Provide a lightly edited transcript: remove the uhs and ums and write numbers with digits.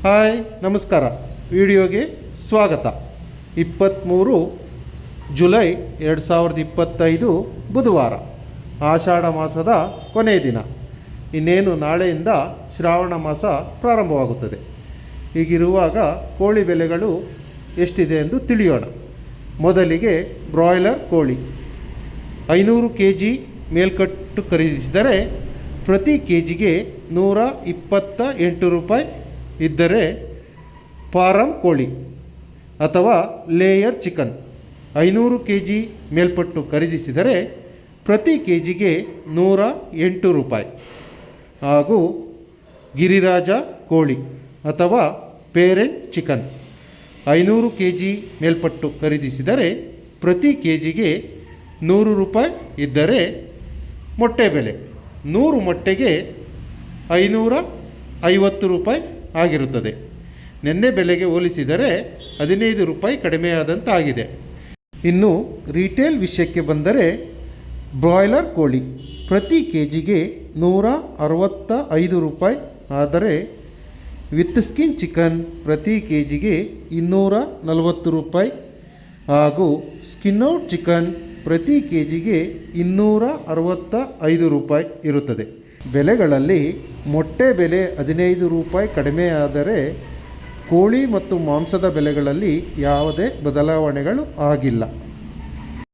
Hi ನಮಸ್ಕಾರ. ವಿಡಿಯೋಗೆ ಸ್ವಾಗತ. 23 ಜುಲೈ 2025 ಬುಧವಾರ, ಆಷಾಢ ಮಾಸದ ಕೊನೆಯ ದಿನ. ಇನ್ನೇನು ನಾಳೆಯಿಂದ ಶ್ರಾವಣ ಮಾಸ ಪ್ರಾರಂಭವಾಗುತ್ತದೆ. ಹೀಗಿರುವಾಗ ಕೋಳಿ ಬೆಲೆಗಳು ಎಷ್ಟಿದೆ ಎಂದು ತಿಳಿಯೋಣ. ಮೊದಲಿಗೆ ಬ್ರಾಯ್ಲರ್ ಕೋಳಿ 500 kg ಮೇಲ್ಕಟ್ಟು ಖರೀದಿಸಿದರೆ ಪ್ರತಿ ಕೆಜಿಗೆ 128 ರೂಪಾಯಿ ಇದ್ದರೆ, ಫಾರಂ ಕೋಳಿ ಅಥವಾ ಲೇಯರ್ ಚಿಕನ್ 500 kg ಮೇಲ್ಪಟ್ಟು ಖರೀದಿಸಿದರೆ ಪ್ರತಿ ಕೆಜಿಗೆ 108 ರೂಪಾಯಿ. ಹಾಗೂ ಗಿರಿರಾಜ ಕೋಳಿ ಅಥವಾ ಪೇರೆಂಟ್ ಚಿಕನ್ 500 kg ಮೇಲ್ಪಟ್ಟು ಖರೀದಿಸಿದರೆ ಪ್ರತಿ ಕೆಜಿಗೆ 100 ರೂಪಾಯಿ ಇದ್ದರೆ, ಮೊಟ್ಟೆ ಬೆಲೆ 100 ಮೊಟ್ಟೆಗೆ 550 ರೂಪಾಯಿ ಆಗಿರುತ್ತದೆ. ನಿನ್ನೆ ಬೆಲೆಗೆ ಹೋಲಿಸಿದರೆ 15 ರೂಪಾಯಿ ಕಡಿಮೆಯಾದಂತಾಗಿದೆ. ಇನ್ನು ರಿಟೇಲ್ ವಿಷಯಕ್ಕೆ ಬಂದರೆ, ಬ್ರಾಯ್ಲರ್ ಕೋಳಿ ಪ್ರತಿ ಕೆಜಿಗೆ 165 ರೂಪಾಯಿ, ಆದರೆ ವಿತ್ ಸ್ಕಿನ್ ಚಿಕನ್ ಪ್ರತಿ ಕೆಜಿಗೆ 240 ರೂಪಾಯಿ ಹಾಗೂ ಸ್ಕಿನ್ ಔಟ್ ಚಿಕನ್ ಪ್ರತಿ ಕೆಜಿಗೆ 265 ರೂಪಾಯಿ ಇರುತ್ತದೆ. ಬೆಲೆಗಳಲ್ಲಿ ಮೊಟ್ಟೆ ಬೆಲೆ 15 ರೂಪಾಯಿ ಕಡಿಮೆಯಾದರೆ, ಕೋಳಿ ಮತ್ತು ಮಾಂಸದ ಬೆಲೆಗಳಲ್ಲಿ ಯಾವುದೇ ಬದಲಾವಣೆಗಳು ಆಗಿಲ್ಲ.